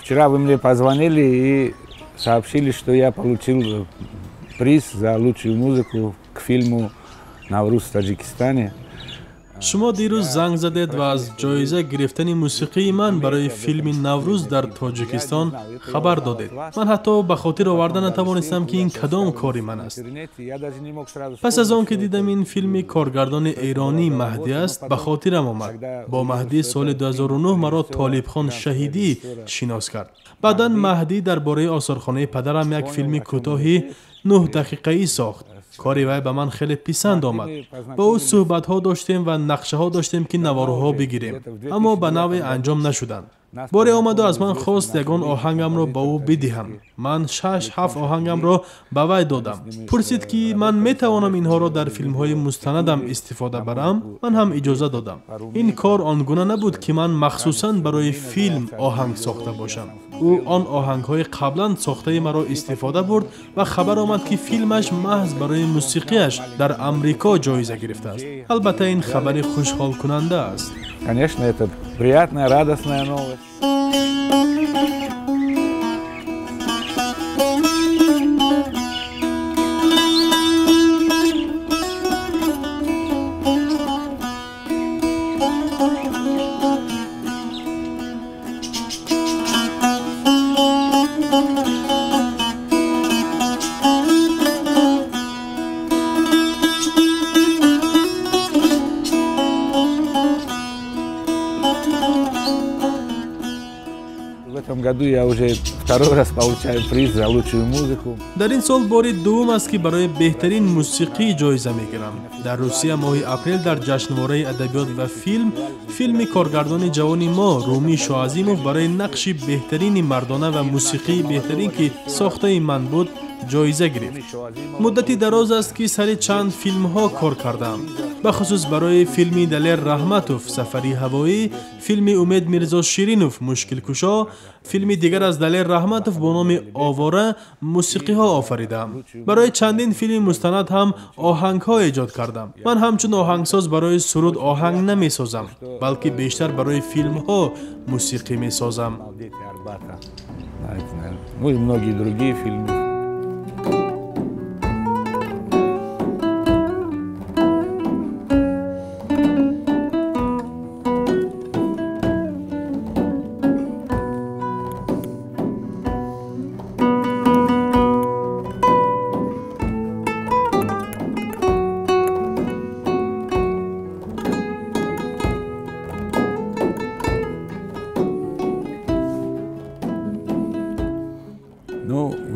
Вчера вы мне позвонили и сообщили, что я получил приз за лучшую музыку к фильму «Навруз в Таджикистане». شما دیروز زنگ زدید و از جایزه گرفتن موسیقی من برای فیلم نوروز در تاجیکستان خبر دادید. من حتی به خاطر آوردن نتوانستم که این کدام کاری من است. پس از آن که دیدم این فیلم کارگردان ایرانی مهدی است به خاطرم آمد. با مهدی سال 2009 مرا طالب خان شهیدی شناس کرد. بعدا مهدی درباره آثارخانه پدرم یک فیلم کوتاهی 9 دقیقه‌ای ساخت. کاری وی به من خیلی پسند آمد. با او صحبت ها داشتیم و نقشه ها داشتیم که نواروها بگیریم، اما به نوع انجام نشدند. باری آمد و از من خواست یگان آهنگم را با او بدهم. من 6-7 آهنگم را به وی دادم. پرسید که من می توانم اینها را در فیلم های مستندم استفاده برم. من هم اجازه دادم. این کار آنگونه نبود که من مخصوصاً برای فیلم آهنگ ساخته باشم. او آن آهنگ های قبلا ساخته مرا استفاده برد و خبر آمد که فیلمش محض برای موسیقیش در امریکا جایزه گرفته است. البته این خبر خوشحال کننده است. Конечно, это приятная, радостная новость. В этом году я уже второй раз получаю приз за лучшую музыку. در این سال بار دوم است که برای بهترین موسیقی جایزه میگیرم. در روسیه ماه اپریل در جشنواره ادبیات و فیلم کارگردان جوان ما رومی شاهعظیموف برای نقش بهترین مردانه و موسیقی بهترین که ساخته من بود جایزه گرفت. مدتی دراز است که سر چند فیلم ها کار کردم. به خصوص برای فیلم دلیر رحمتوف سفری هوایی، فیلم امید میرزا شیرینوف مشکل کشا، فیلم دیگر از دلیر رحمتوف با نام آواره موسیقی ها آفریدم. برای چندین فیلم مستند هم آهنگ ها ایجاد کردم. من همچون آهنگساز برای سرود آهنگ نمی سازم، بلکه بیشتر برای فیلم ها موسیقی می سازم. Ну и многие другие фильмы.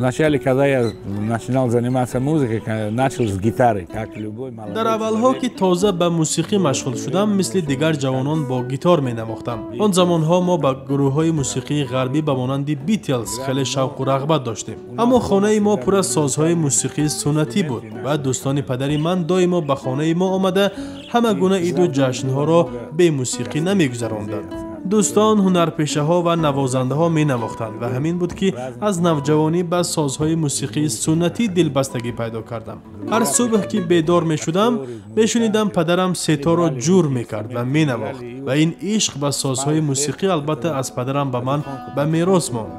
Вначале, когда я начинал заниматься музыкой, начал с гитары, как любой молодой. در اولها که تازه به موسیقی مشغول شدم مثل دیگر جوانان با گیتار می نواختم. آن زمانها ما با گروه های موسیقی غربی به مانند بیتلز خیلی شوق و رغبت داشتیم. اما خانه ما پر از سازهای موسیقی سنتی بود و دوستان پدری من دائما به خانه ما آمده همه گونه عید و جشنها را به موسیقی نمیگذراندند. دوستان هنرپیشه ها و نوازنده ها می نواختند و همین بود که از نوجوانی به سازهای موسیقی سنتی دلبستگی پیدا کردم. هر صبح که بیدار می شدم بشنیدم پدرم سیتار را جور می کرد و می نواخت و این عشق به سازهای موسیقی البته از پدرم به من به میراث ماند.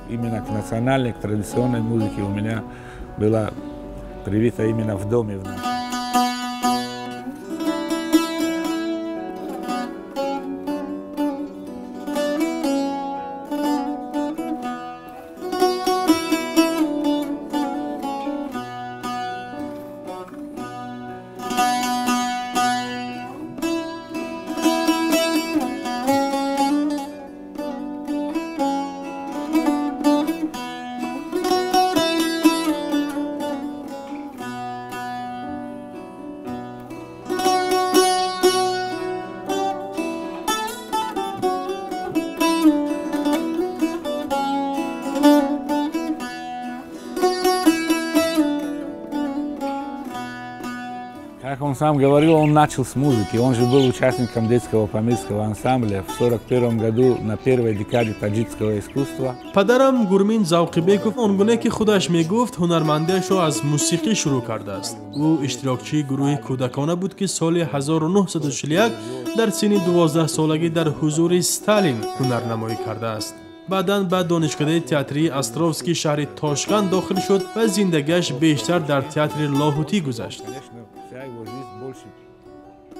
Именно к национальной, к традиционной музыке у меня была привита именно в доме. Как он сам говорил, он начал с музыки. Он же был участником детского памирского ансамбля в 1941 году на первой декаде таджикского искусства. پدرم گورمین زوقیبکوف آنگونه که خودش میگفت هنرمندیش را از موسیقی شروع کرده است. او اشتراکچی گروه کودکانه بود که سال 1941 در سن 12 سالگی در حضور استالین هنرنمایی کرده است. баъдан ба донишгоҳи театрии Островский шаҳри Тошканд дохил шуд ва зиндагиаш бештар дар театри Лоҳутӣ гузашт.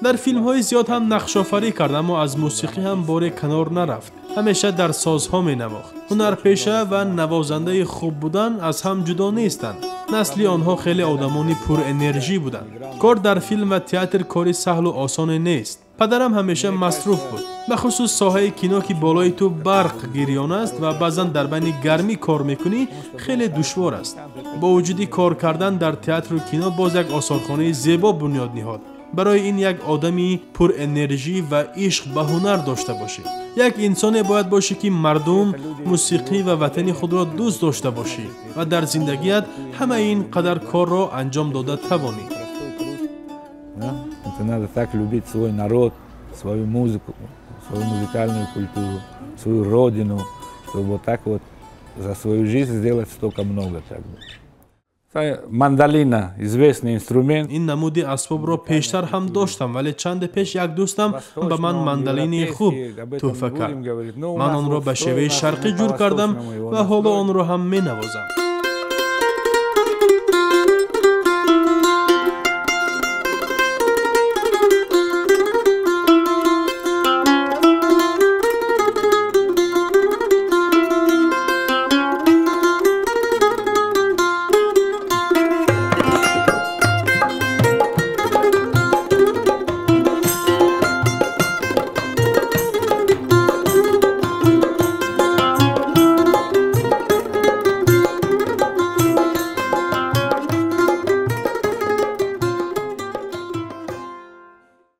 дар филмҳои зиёд ҳам нақшофарӣ кард, аммо аз мусиқӣ ҳам боре канор нарафт. ҳамеша дар созҳо менавохт. ҳунарпеша ва навозандаи хуб будан аз ҳам ҷудо нестанд. насли онҳо хеле одамони пурэнержӣ буданд. кор дар филм ва театр кори саҳлу осоне нест. падарам ҳамеша масруф буд. бахусус соҳаи кино ки болои ту барқ гирён аст ва баъзан дар байни гармӣ кор мекунӣ, хеле душвор аст. бо вуҷуди кор кардан дар театру кино боз як осорхонаи зебо бунёд ниҳод. барои ин як одами пурэнержӣ ва ишқ ба ҳунар дошта бошӣ. як инсоне бояд бошӣ ки мардум, мусиқӣ ва ватани худро дӯст дошта бошӣ ва дар зиндагият ҳамаи ин қадар корро анҷом дода тавонӣ. Это надо так любить свой народ, свою музыку, свою музыкальную культуру, свою родину, чтобы вот так вот за свою жизнь сделать столько много. Мандолина — известный инструмент. ин намуди асбобро пештар ҳам доштам, вале чанде пеш як дӯстам ба ман мандолини хуб тӯҳфа кард. ман онро ба шеваи шарқӣ ҷур кардам ва ҳоло онро ҳам менавозам.